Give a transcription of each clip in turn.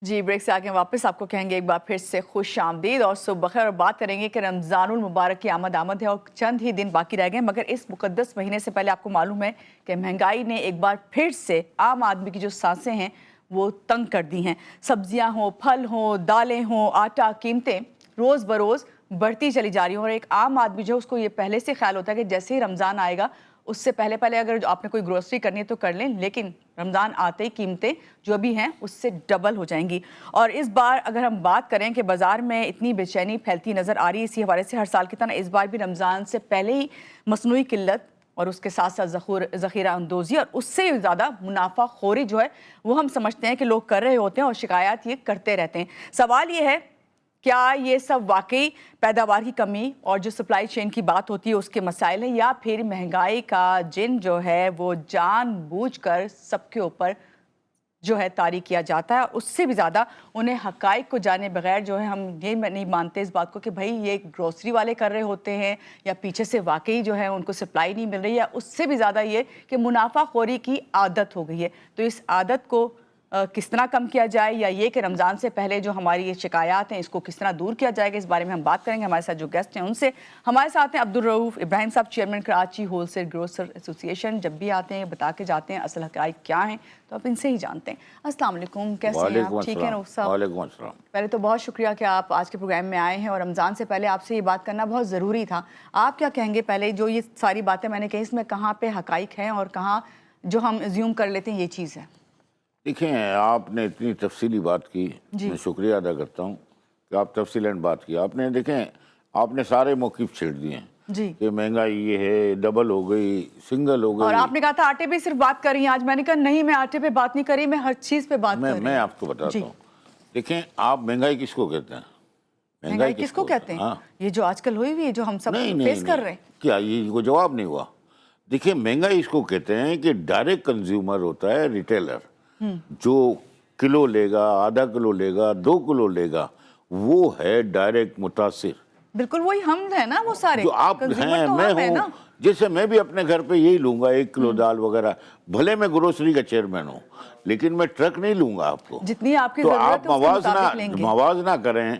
جی break سے آگے واپس آپ کو کہیں گے ایک بار پھر سے خوش آمدید اور صبح بخیر، اور بات کریں گے کہ رمضان المبارک کی آمد ہے اور چند ہی دن باقی رہ گئے، مگر اس مقدس مہینے سے پہلے آپ کو معلوم ہے کہ مہنگائی نے ایک بار پھر سے عام آدمی کی جو سانسیں ہیں وہ تنگ کر دی ہیں۔ سبزیاں ہوں، پھل ہوں، دالیں ہوں، آٹا، قیمتیں روز بروز بڑھتی چلی جا رہی ہیں، اور ایک عام آدمی جو اس کو یہ پہلے سے خیال ہوتا ہے کہ جیسے ہی رمضان آئے گا اس سے پہلے اگر آپ نے کوئی گروسری کرنی ہے تو کر لیں، لیکن رمضان آتے ہی قیمتیں جو بھی ہیں اس سے ڈبل ہو جائیں گی۔ اور اس بار اگر ہم بات کریں کہ بازار میں اتنی بے چینی پھیلتی نظر آ رہی ہے، اسی حوالے سے ہر سال کی طرح اس بار بھی رمضان سے پہلے ہی مصنوعی قلت اور اس کے ساتھ ساتھ ذخیرہ اندوزی اور اس سے زیادہ منافع خوری جو ہے وہ ہم سمجھتے ہیں کہ لوگ کر رہے ہوتے ہیں اور شکایات یہ کرتے رہتے ہیں۔ سوال یہ ہے کیا یہ سب واقعی پیداوار کی کمی اور جو سپلائی چین کی بات ہوتی ہے اس کے مسائل ہیں، یا پھر مہنگائی کا جن جو ہے وہ جان بوجھ کر سب کے اوپر جو ہے طاری کیا جاتا ہے، اور اس سے بھی زیادہ انہیں حقائق کو جانے بغیر جو ہے ہم یہ نہیں مانتے اس بات کو کہ بھائی یہ گروسری والے کر رہے ہوتے ہیں یا پیچھے سے واقعی جو ہے ان کو سپلائی نہیں مل رہی ہے، اس سے بھی زیادہ یہ کہ منافع خوری کی عادت ہو گئی ہے۔ تو اس عادت کو کس طرح کم کیا جائے، یا یہ کہ رمضان سے پہلے جو ہماری یہ شکایات ہیں اس کو کس طرح دور کیا جائے گا، اس بارے میں ہم بات کریں گے۔ ہمارے ساتھ جو گیسٹ ہیں ان سے ہمارے ساتھ ہیں عبدالرؤف ابراہیم صاحب، chairman Karachi whole cell grocer ایسوسی ایشن، جب بھی آتے ہیں بتا کے جاتے ہیں اصل حقائق کیا ہیں، تو آپ ان سے ہی جانتے ہیں۔ السلام علیکم، کیسے ہیں آپ؟ ٹھیک ہیں رؤف صاحب؟ وعلیکم السلام۔ پہلے تو بہت شکریہ کہ آپ آج کے پروگرام میں آئے ہیں، اور رمضان سے پہلے آپ سے یہ بات کرنا بہت ضروری تھا۔ آپ کیا کہیں گے پہلے جو یہ ساری باتیں میں نے کہی اس میں کہاں پہ حقائق ہیں اور کہاں جو ہم ایزیوم کر لیتے ہیں یہ چیز ہے؟ دیکھیں، آپ نے اتنی تفصیلی بات کی، میں شکریہ ادا کرتا ہوں کہ آپ تفصیلاً بات کی۔ آپ نے دیکھیں، آپ نے سارے موقف چھیڑ دیے ہیں کہ مہنگائی یہ ہے، ڈبل ہو گئی، سنگل ہو گئی، اور آپ نے کہا تھا آٹے پہ صرف بات کر رہی ہیں، آج میں نے کہا نہیں، میں آٹے پہ بات نہیں کر رہی، میں ہر چیز پہ بات کر رہی ہوں۔ میں آپ کو بتاتا ہوں۔ دیکھیں، آپ مہنگائی کس کو کہتے ہیں؟ مہنگائی کس کو کہتے ہیں؟ یہ جو آج کل ہوئی ہوئی ہے، جو ہم سب فیس کر رہے ہیں۔ کیا یہ کوئی جواب نہیں ہوا؟ دیکھیں، مہنگائی اس کو کہتے ہیں کہ ڈائریکٹ کنزیومر ہوتا ہے ریٹیلر، جو کلو لے گا، آدھا کلو لے گا، 2 کلو لے گا، وہ ہے ڈائریکٹ متاثر۔ بالکل وہی ہم ہیں نا، وہ سارے جو آپ ہیں، میں ہوں، جیسے میں بھی اپنے گھر پہ یہی لوں گا، 1 کلو دال وغیرہ، بھلے میں گروسری کا چیئرمین ہوں لیکن میں ٹرک نہیں لوں گا آپ کو، جتنی آپ کی تو ضرورت آپ موازنہ کریں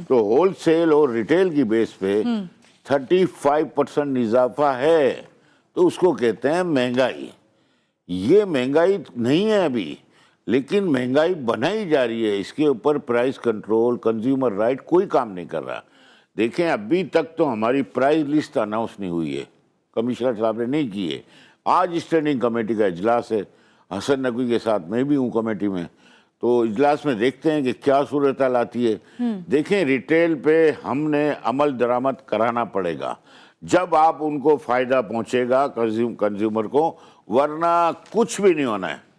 تو ہول سیل اور ریٹیل کی بیس پہ 35% اضافہ ہے، تو اس کو کہتے ہیں مہنگائی۔ یہ مہنگائی نہیں ہے ابھی، لیکن مہنگائی بنائی جا رہی ہے، اس کے اوپر پرائز کنٹرول، کنزیومر رائٹ کوئی کام نہیں کر رہا۔ دیکھیں، ابھی تک تو ہماری پرائز لسٹ اناؤنس نہیں ہوئی ہے، کمشنر صاحب نے نہیں کی ہے۔ آج اسٹینڈنگ کمیٹی کا اجلاس ہے، حسن نقوی کے ساتھ میں بھی ہوں کمیٹی میں، تو اجلاس میں دیکھتے ہیں کہ کیا صورتحال آتی ہے۔ دیکھیں، ریٹیل پہ ہم نے عمل درآمد کرانا پڑے گا جب آپ ان کو فائدہ پہنچے گا کنزیومر کو، ورنہ کچھ بھی نہیں ہونا ہے۔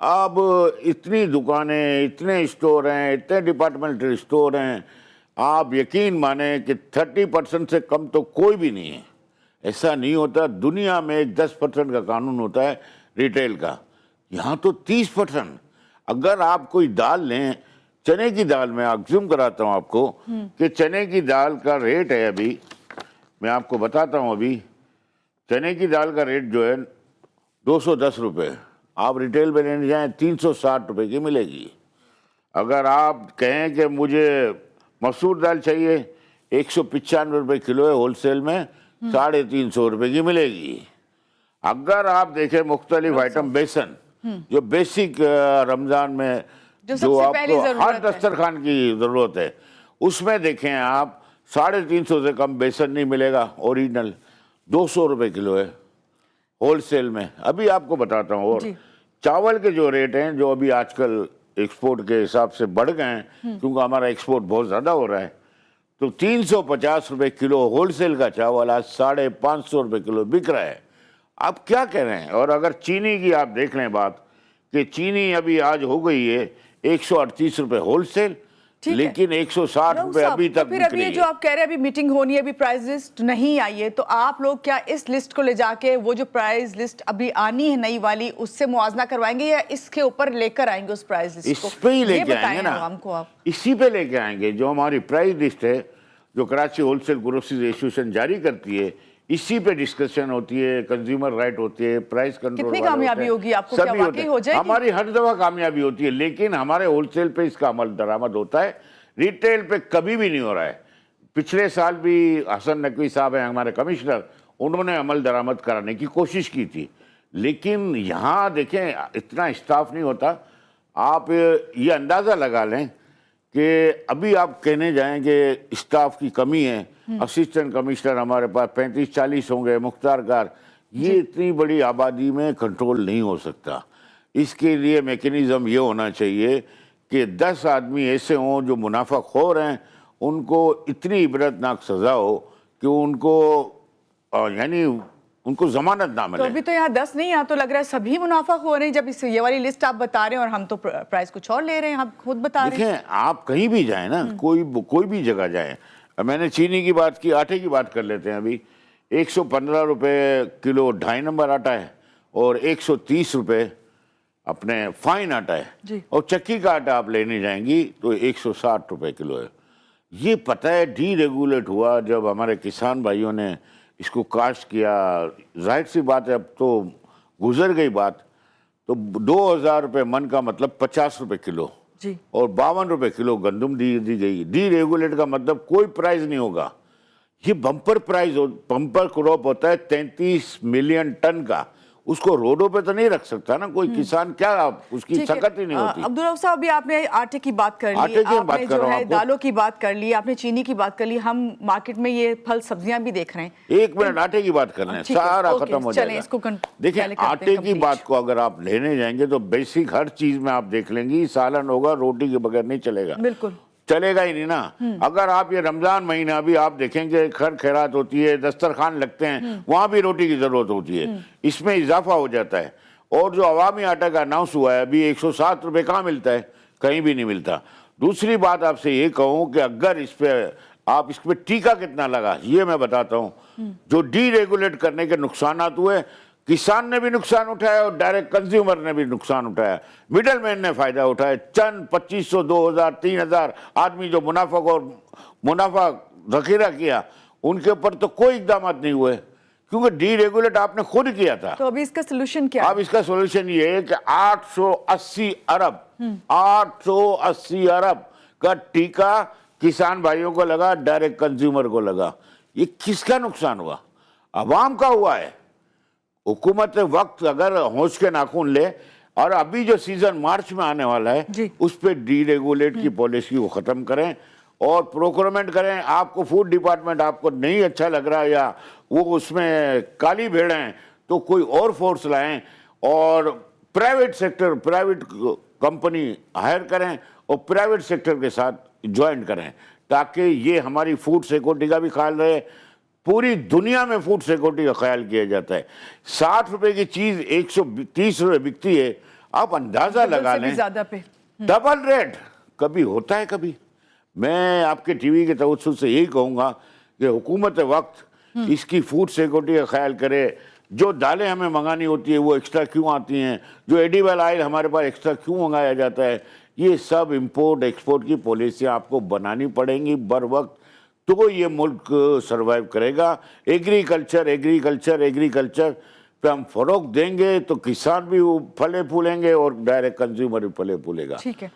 اب اتنی دکانیں، اتنے اسٹور ہیں، اتنے ڈپارٹمنٹل اسٹور ہیں، آپ یقین مانیں کہ 30% سے کم تو کوئی بھی نہیں ہے۔ ایسا نہیں ہوتا، دنیا میں 10% کا قانون ہوتا ہے ریٹیل کا، یہاں تو 30%۔ اگر آپ کوئی دال لیں، چنے کی دال، میں ایگزیوم کراتا ہوں آپ کو کہ چنے کی دال کا ریٹ ہے، ابھی میں آپ کو بتاتا ہوں، ابھی چنے کی دال کا ریٹ جو ہے 210 روپے، آپ ریٹیل میں لینے جائیں 360 روپے کی ملے گی۔ اگر آپ کہیں کہ مجھے مسور دال چاہیے، 195 روپے کلو ہے، ہول سیل میں 350 روپے کی ملے گی۔ اگر آپ دیکھیں مختلف آئٹم، بیسن جو بیسک رمضان میں جو آپ کو ہر دسترخوان کی ضرورت ہے، اس میں دیکھیں آپ 350 سے کم بیسن نہیں ملے گا، اوریجنل 200 روپے کلو ہے ہول سیل میں۔ ابھی آپ کو بتاتا ہوں، اور چاول کے جو ریٹ ہیں جو ابھی آج کل ایکسپورٹ کے حساب سے بڑھ گئے ہیں، کیونکہ ہمارا ایکسپورٹ بہت زیادہ ہو رہا ہے، تو 350 روپے کلو ہول سیل کا چاول آج 550 روپے کلو بک رہا ہے۔ آپ کیا کہہ رہے ہیں؟ اور اگر چینی کی آپ دیکھ لیں بات، کہ چینی ابھی آج ہو گئی ہے 138 روپے ہول سیل، لیکن 160 روپے ابھی تک پھر ابھی جو آپ کہہ رہے ہیں ابھی میٹنگ ہونی ہے، ابھی پرائز لسٹ نہیں آئی ہے، تو آپ لوگ کیا اس لسٹ کو لے جا کے وہ جو پرائز لسٹ ابھی آنی ہے نئی والی اس سے موازنہ کروائیں گے، یا اس کے اوپر لے کر آئیں گے اس پرائز لسٹ کو؟ اس پہ ہی لے کے آئیں گے نا، اسی پہ لے کے آئیں گے۔ جو ہماری پرائز لسٹ ہے، جو کراچی ہول سیل گروسری ایسوسی ایشن جاری کرتی ہے، इसी पे डिस्कशन होती है, कंज्यूमर राइट होती है, प्राइस कंट्रोल कितनी कामयाबी होगी आपको, क्या सभी वाकई होते हैं। हो जाएगी? हमारी हर दफा कामयाबी होती है, लेकिन हमारे होलसेल पे इसका अमल दरामद होता है, रिटेल पे कभी भी नहीं हो रहा है। पिछले साल भी हसन नकवी साहब हैं हमारे कमिश्नर, उन्होंने अमल दरामद कराने की कोशिश की थी, लेकिन यहाँ देखें इतना स्टाफ नहीं होता। आप ये अंदाज़ा लगा लें कि अभी आप कहने जाएं कि स्टाफ की कमी है, असिस्टेंट कमिश्नर हमारे पास 35-40 होंगे, मुख्तारकार, ये इतनी बड़ी आबादी में कंट्रोल नहीं हो सकता। इसके लिए मैकेनिज्म ये होना चाहिए कि 10 आदमी ऐसे हों जो मुनाफाखोर हैं, उनको इतनी इबरतनाक सज़ा हो कि उनको यानी उनको जमानत ना तो मिले। अभी तो यहाँ 10 नहीं, यहाँ तो लग रहा है सभी मुनाफा हो रहे हैं। जब इस ये वाली लिस्ट आप बता रहे हैं और हम तो प्राइस कुछ और ले रहे हैं, आप खुद बता रहे हैं। देखें, आप कहीं भी जाएं ना, कोई भी जगह जाएं, मैंने चीनी की बात की, आटे की बात कर लेते हैं। अभी 115 रुपये किलो 2.5 नंबर आटा है और 130 रुपये अपने फाइन आटा है, और चक्की का आटा आप लेने जाएंगी तो 160 रुपये किलो है। ये पता है डीरेगुलेट हुआ जब हमारे किसान भाइयों ने इसको कास्ट किया, जाहिर सी बात है अब तो गुजर गई बात, तो 2000 रुपये मन का मतलब 50 रुपये किलो जी, और 52 रुपये किलो गंदम दी गई। डीरेगुलेट का मतलब कोई प्राइस नहीं होगा, ये बम्पर प्राइस बम्पर क्रॉप होता है 33 मिलियन टन का, उसको रोडों पे तो नहीं रख सकता ना कोई किसान, क्या उसकी सकत ही नहीं होती। अब्दुल रऊफ साहब, अभी आपने आटे की बात कर ली, आपने जो है दालों की बात कर ली, आपने चीनी की बात कर ली, हम मार्केट में ये फल सब्जियां भी देख रहे हैं। 1 मिनट आटे की बात कर लें, सारा खत्म हो जाएगा। देखिए, आटे की बात को अगर आप लेने जाएंगे तो बेसिक हर चीज में आप देख लेंगे सालन होगा, रोटी के बगैर नहीं चलेगा, बिल्कुल चलेगा ही नहीं ना। अगर आप ये रमजान महीना भी आप देखेंगे, खैर खैरात होती है, दस्तरखान लगते हैं, वहां भी रोटी की जरूरत होती है, इसमें इजाफा हो जाता है। और जो अवामी आटा का अनाउंस हुआ है अभी 107 रुपये कहाँ मिलता है, कहीं भी नहीं मिलता। दूसरी बात आपसे ये कहूँ कि अगर इस पे टीका कितना लगा ये मैं बताता हूँ। जो डीरेगुलेट करने के नुकसान हुए, किसान ने भी नुकसान उठाया और डायरेक्ट कंज्यूमर ने भी नुकसान उठाया, मिडल मैन ने फायदा उठाया। चंद 2500, 2000, 3000 आदमी जो मुनाफा जखीरा किया, उनके ऊपर तो कोई इकदाम नहीं हुए, क्योंकि डीरेगुलेट आपने खुद किया था। तो अभी इसका सोल्यूशन क्या है? अब इसका सोल्यूशन ये है कि 880 अरब का टीका किसान भाइयों को लगा, डायरेक्ट कंज्यूमर को लगा। ये किसका नुकसान हुआ? अवाम का हुआ है। हुकूमत वक्त अगर होश के नाखून ले, और अभी जो सीजन मार्च में आने वाला है उस पर डीरेगुलेट की पॉलिसी को खत्म करें और प्रोक्योरमेंट करें। आपको फूड डिपार्टमेंट आपको नहीं अच्छा लग रहा या वो उसमें काली भेड़ हैं तो कोई और फोर्स लाएं और प्राइवेट कंपनी हायर करें और प्राइवेट सेक्टर के साथ ज्वाइन करें, ताकि ये हमारी फूड सिक्योरिटी का भी ख्याल रहे। पूरी दुनिया में फूड सिक्योरिटी का ख्याल किया जाता है। 60 रुपए की चीज 130 रुपए बिकती है, आप अंदाजा लगा लें, डबल रेट कभी होता है कभी। मैं आपके टीवी के तवज्जुह से यही कहूंगा कि हुकूमत वक्त इसकी फूड सिक्योरिटी का ख्याल करे। जो दालें हमें मंगानी होती है वो एक्स्ट्रा क्यों आती हैं, जो एडिबल ऑयल हमारे पास एक्स्ट्रा क्यों मंगाया जाता है, ये सब इंपोर्ट एक्सपोर्ट की पॉलिसियाँ आपको बनानी पड़ेंगी बर वक्त, तो ये मुल्क सरवाइव करेगा। एग्रीकल्चर पे हम फरोग देंगे तो किसान भी फले फूलेंगे और डायरेक्ट कंज्यूमर भी फले फूलेगा। ठीक है,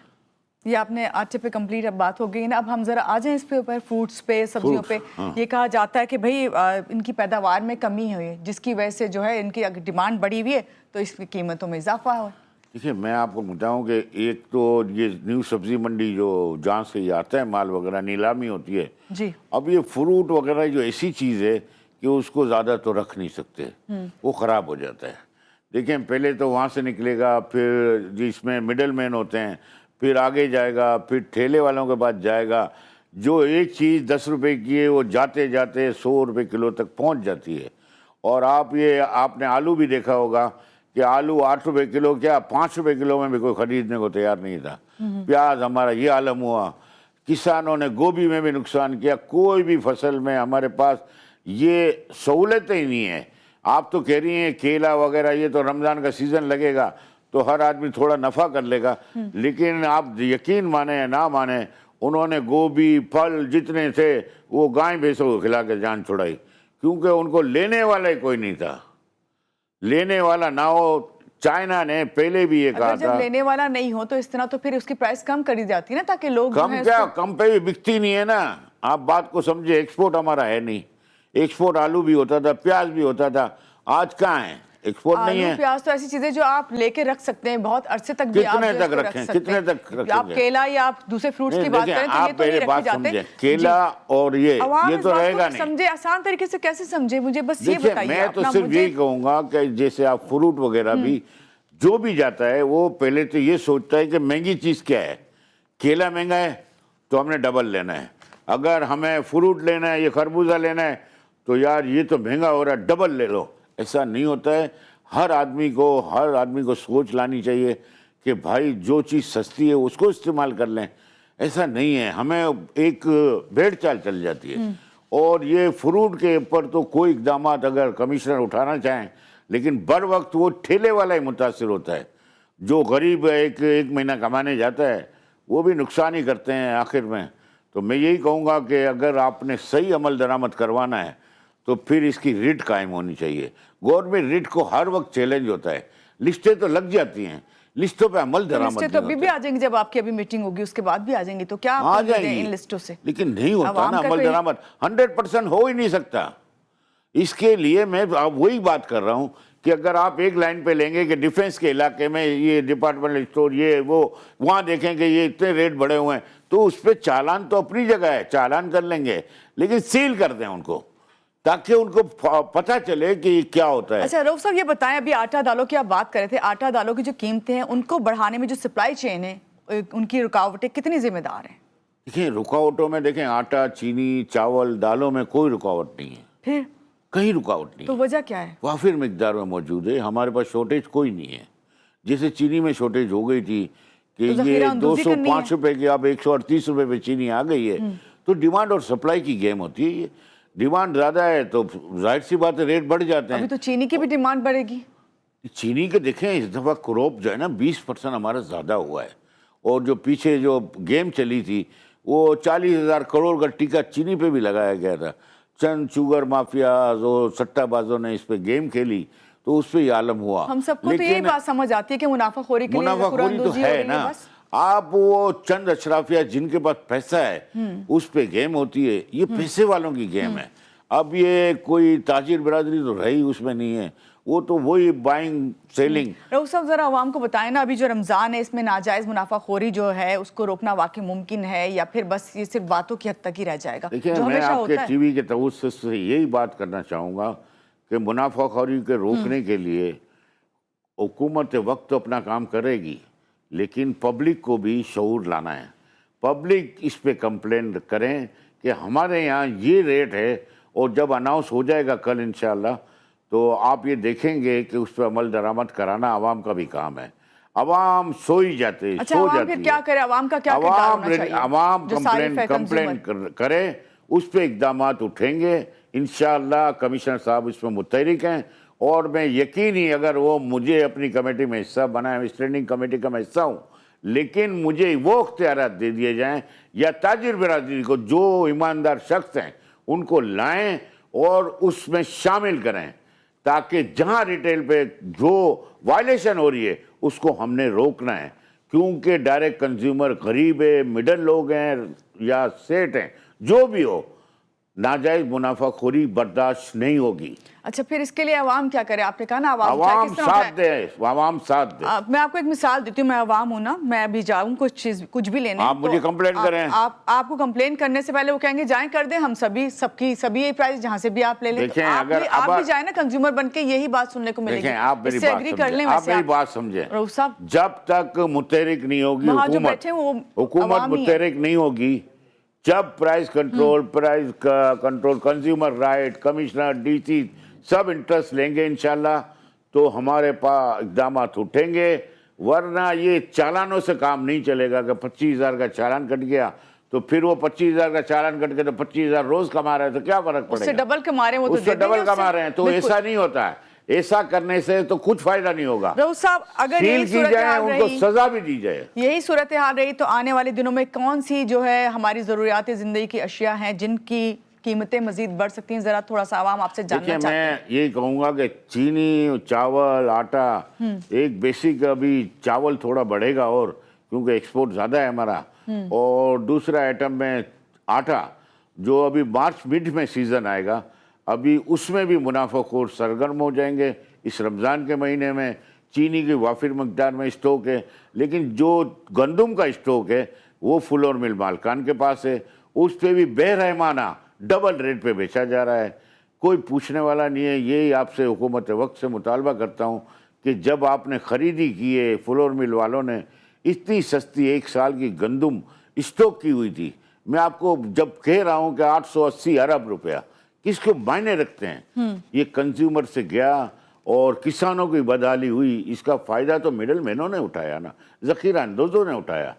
ये आपने आटे पे कंप्लीट अब बात हो गई ना। अब हम जरा आ जाएं इस पे ऊपर, फ्रूट्स पे, सब्जियों पे। ये कहा जाता है कि भाई इनकी पैदावार में कमी हुई है, जिसकी वजह से जो है इनकी अगर डिमांड बढ़ी हुई है तो इसकी कीमतों में इजाफा हुआ। देखिए, मैं आपको बताऊं कि एक तो ये न्यू सब्जी मंडी जो जहाँ से ये आता है माल वगैरह, नीलामी होती है जी। अब ये फ्रूट वगैरह जो ऐसी चीज़ है कि उसको ज़्यादा तो रख नहीं सकते, वो ख़राब हो जाता है। देखिए, पहले तो वहाँ से निकलेगा, फिर जिसमें मिडल मैन होते हैं, फिर आगे जाएगा, फिर ठेले वालों के पास जाएगा। जो एक चीज़ 10 रुपए की है वो जाते जाते 100 रुपये किलो तक पहुँच जाती है। और आपने आलू भी देखा होगा कि आलू 8 रुपये किलो, क्या 5 रुपये किलो में भी कोई खरीदने को तैयार नहीं था। प्याज हमारा ये आलम हुआ, किसानों ने गोभी में भी नुकसान किया। कोई भी फसल में हमारे पास ये सहूलतें ही नहीं है। आप तो कह रही हैं केला वगैरह, ये तो रमज़ान का सीज़न लगेगा तो हर आदमी थोड़ा नफ़ा कर लेगा, लेकिन आप यकीन माने या ना माने, उन्होंने गोभी फल जितने थे वो गाय भैंसों को खिला के जान छुड़ाई, क्योंकि उनको लेने वाला ही कोई नहीं था, लेने वाला ना हो। चाइना ने पहले भी ये कहा अगर जब था, लेने वाला नहीं हो तो इस तरह तो फिर उसकी प्राइस कम करी जाती है ना, ताकि लोग जो कम है क्या, कम पे भी बिकती नहीं है ना। आप बात को समझे, एक्सपोर्ट हमारा है नहीं। एक्सपोर्ट आलू भी होता था, प्याज भी होता था, आज कहाँ है, एक्सपोर्ट नहीं आलू है। प्याज तो ऐसी चीजें जो आप लेके रख सकते हैं बहुत अरसे तक भी, आप कितने जो तक इसको रख रखें, सकते कितने हैं। तक रखेंगे? आप केला या आप दूसरे फ्रूट्स की नहीं, बात देखिए, करें तो ये आप तो नहीं मेरे रखे बात जाते। समझे, केला और ये अवाम इस तो बात को रहेगा नहीं। समझे, आसान तरीके से कैसे समझे, मुझे बस ये देखिए, बताइए। मैं तो अपना सिर्फ मुझे यही कहूंगा कि जैसे आप फ्रूट वगैरह भी जो भी जाता है वो पहले तो ये सोचता है कि महंगी चीज क्या है। केला महंगा है तो हमने डबल लेना है, अगर हमें फ्रूट लेना है, ये खरबूजा लेना है तो यार ये तो महंगा हो रहा है, डबल ले लो। ऐसा नहीं होता है। हर आदमी को सोच लानी चाहिए कि भाई जो चीज़ सस्ती है उसको इस्तेमाल कर लें। ऐसा नहीं है, हमें एक भेड़ चाल चल जाती है। और ये फ्रूट के ऊपर तो कोई इकदाम अगर कमिश्नर उठाना चाहें, लेकिन बर वक्त वो ठेले वाला ही मुतासिर होता है। जो गरीब एक महीना कमाने जाता है वो भी नुकसान ही करते हैं आखिर में। तो मैं यही कहूँगा कि अगर आपने सही अमल दरामद करवाना है तो फिर इसकी रिट कायम होनी चाहिए। गवर्नमेंट रिट को हर वक्त चैलेंज होता है, लिस्टें तो लग जाती हैं, लिस्टों पे अमल दरामद लिस्टें तो अभी भी आ जाएंगी, जब आपकी अभी मीटिंग होगी उसके बाद भी आ जाएंगी, तो क्या आप आ उम्मीद है जाएंगी इन लिस्टों से? लेकिन नहीं होता आवाम ना का अमल कोई- दरामद, 100% हो ही नहीं सकता। इसके लिए मैं अब वही बात कर रहा हूँ कि अगर आप एक लाइन पे लेंगे कि डिफेंस के इलाके में ये डिपार्टमेंटल स्टोर ये वो, वहाँ देखेंगे ये इतने रेट बढ़े हुए हैं, तो उस पर चालान तो अपनी जगह है, चालान कर लेंगे, लेकिन सील कर दें उनको, ताकि उनको पता चले कि क्या होता है। अच्छा रऊफ साहब, ये बताएं, अभी आटा दालों की आप बात कर रहे थे, आटा दालों की जो कीमतें हैं उनको बढ़ाने में जो सप्लाई चेन है उनकी रुकावटें कितनी जिम्मेदार हैं? देखिए, रुकावटों में देखें, आटा, चीनी, चावल, दालों में कोई रुकावट नहीं है, फिर कहीं रुकावट नहीं तो है। वजह क्या है? वाफिर मिकदार में मौजूद है, हमारे पास शॉर्टेज कोई नहीं है। जैसे चीनी में शॉर्टेज हो गई थी कि तो ये ज़ख़ीरा अंदोज़ी करनी है। 205 रुपए की अब 138 रुपए पे चीनी आ गई है। तो डिमांड और सप्लाई की गेम होती है। ये डिमांड ज़्यादा है तो जाहिर सी बात है रेट बढ़ जाते अभी हैं। तो चीनी की भी डिमांड बढ़ेगी। चीनी के देखें, इस दफ़ा क्रॉप जो है ना 20% हमारा ज़्यादा हुआ है, और जो पीछे जो गेम चली थी वो 40,000 करोड़ का टीका चीनी पे भी लगाया गया था। चंद शुगर माफियाज और सट्टाबाजों ने इस पे गेम खेली तो उस पे ये आलम हुआ। हम सबको तो यही बात समझ आती है कि मुनाफाखोरी के लिए मुनाफाखोरी तो ज़ख़ीरा-अंदोज़ी हो है रही ना। बस। आप वो चंद अशराफिया जिनके पास पैसा है उस पे गेम होती है, ये पैसे वालों की गेम है। अब ये कोई ताजिर बिरादरी तो रही उसमें नहीं है, वो तो वही बाइंग सेलिंग। रऊफ साहब, जरा आवाम को बताएं ना, अभी जो रमज़ान है इसमें नाजायज़ मुनाफाखोरी जो है उसको रोकना वाकई मुमकिन है या फिर बस ये सिर्फ बातों की हद तक ही रह जाएगा? देखिए, जो मैं हमेशा आपके होता है। टीवी के तवज्जुह से यही बात करना चाहूँगा कि मुनाफाखोरी के रोकने के लिए हुकूमत वक्त तो अपना काम करेगी, लेकिन पब्लिक को भी शऊर लाना है। पब्लिक इस पे कंप्लेन करें कि हमारे यहाँ ये रेट है, और जब अनाउंस हो जाएगा कल इंशाअल्लाह तो आप ये देखेंगे कि उस पर अमल दरामद कराना आवाम का भी काम है। आवाम सो ही जाते, अच्छा, सो आवाम जाती फिर क्या है। करे? आवाम का क्या किरदार होना चाहिए? आवाम जो सारिफ है, कंप्लेन करे, उस पर इकदाम उठेंगे इंशाअल्लाह। कमिश्नर साहब इसमें मुतहरिक हैं, और मैं यकीनी अगर वो मुझे अपनी कमेटी में हिस्सा बनाए, स्टैंडिंग कमेटी का मैं हिस्सा हूँ, लेकिन मुझे वो इख्तियारात दे दिए जाएं या ताजिर बिरादरी को जो ईमानदार शख्स हैं उनको लाएं और उसमें शामिल करें, ताकि जहां रिटेल पे जो वायलेशन हो रही है उसको हमने रोकना है। क्योंकि डायरेक्ट कंज्यूमर गरीब है, मिडल लोग हैं या सेठ हैं, जो भी हो, नाजायज मुनाफाखोरी बर्दाश्त नहीं होगी। अच्छा, फिर इसके लिए आवाम क्या करे? आपने कहा ना आवाम साथ दे, आवाम साथ दे। मैं आपको एक मिसाल देती हूँ, मैं आवाम हूँ ना, मैं अभी जाऊँ कुछ भी लेने, आप मुझे कंप्लेन करें। आपको कंप्लेन करने से पहले वो कहेंगे जाएं कर दें, हम सभी यही प्राइस जहाँ से भी आप ले लें। देखें, आप भी जाए ना कंज्यूमर बन के, यही बात सुनने को मिलेगी। आप मेरी बात समझे, रऊफ साहब, जब तक मुतहरिक नहीं होगी हुकूमत मुतहरिक नहीं होगी, जब price control consumer right, commissioner, DC सब इंटरेस्ट लेंगे इंशाल्लाह, तो हमारे पास इक़दाम उठेंगे। वरना ये चालानों से काम नहीं चलेगा कि 25,000 का चालान कट गया तो फिर वो 25,000 का चालान कट के तो 25,000 रोज कमा रहे हैं तो क्या फर्क पड़ेगा? उससे डबल कमा रहे हैं, वो तो उससे डबल कमा रहे हैं, तो ऐसा नहीं होता है। ऐसा करने से तो कुछ फायदा नहीं होगा। रऊफ साहब, अगर यही सूरत हाल उनको रही, सजा भी दी जाए, यही सूरत हाल रही, तो आने वाले दिनों में कौन सी जो है हमारी जरूरियात जिंदगी की अशिया हैं जिनकी कीमतें मजीद बढ़ सकती हैं, जरा थोड़ा सा आवाम आपसे जानना देखिए, चाहते हैं। मैं यही कहूंगा कि चीनी, चावल, आटा, एक बेसिक अभी चावल थोड़ा बढ़ेगा, और क्योंकि एक्सपोर्ट ज़्यादा है हमारा, और दूसरा आइटम में आटा, जो अभी मार्च मिड में सीज़न आएगा, अभी उसमें भी मुनाफाखोर सरगर्म हो जाएंगे इस रमज़ान के महीने में। चीनी की वाफिर मकदार में स्टॉक है, लेकिन जो गंदम का स्टॉक है वो फुलोर मिल मालकान के पास है, उस पर भी बेरहमाना डबल रेट पे बेचा जा रहा है। कोई पूछने वाला नहीं है। यही आपसे हुकूमत वक्त से मुतालबा करता हूँ कि जब आपने ख़रीदी की है, फ्लोर मिल वालों ने इतनी सस्ती 1 साल की गंदम स्टॉक की हुई थी, मैं आपको जब कह रहा हूँ कि 880 अरब रुपया किसको मायने रखते हैं, ये कंज्यूमर से गया और किसानों की बदहाली हुई। इसका फ़ायदा तो मिडल मैनों ने उठाया ना, ज़ख़ीरा अंदोज़ों ने उठाया।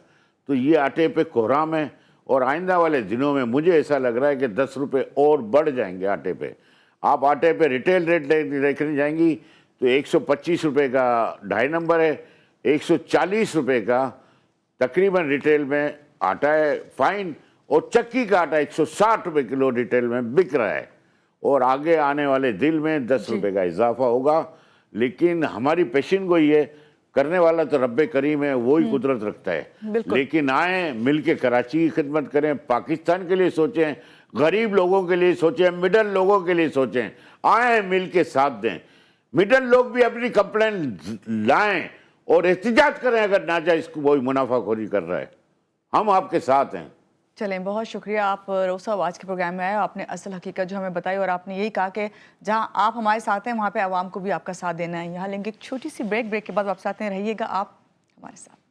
तो ये आटे पे कोहराम है, और आइंदा वाले दिनों में मुझे ऐसा लग रहा है कि 10 रुपये और बढ़ जाएंगे आटे पे। आप आटे पे रिटेल रेट देखने जाएंगी तो 125 रुपये का 2.5 नंबर है, 140 रुपये का तकरीबन रिटेल में आटा है फाइन, और चक्की का आटा 160 रुपये किलो रिटेल में बिक रहा है, और आगे आने वाले दिन में 10 रुपये का इजाफा होगा। लेकिन हमारी पेशन गोई है, करने वाला तो रब्बे करीम है, वो ही कुदरत रखता है। लेकिन आए मिल के कराची की खिदमत करें, पाकिस्तान के लिए सोचें, गरीब लोगों के लिए सोचें, मिडल लोगों के लिए सोचें, आए मिल के साथ दें। मिडल लोग भी अपनी कंप्लेन लाएं और एहतिजाज करें अगर नाजायज कोई मुनाफाखोरी कर रहा है। हम आपके साथ हैं। चलें, बहुत शुक्रिया आप रऊफ साहब आज के प्रोग्राम में आए, आपने असल हकीकत जो हमें बताई, और आपने यही कहा कि जहां आप हमारे साथ हैं वहां पे आवाम को भी आपका साथ देना है। यहाँ लेंगे एक छोटी सी ब्रेक के बाद वापस आते हैं, रहिएगा आप हमारे साथ।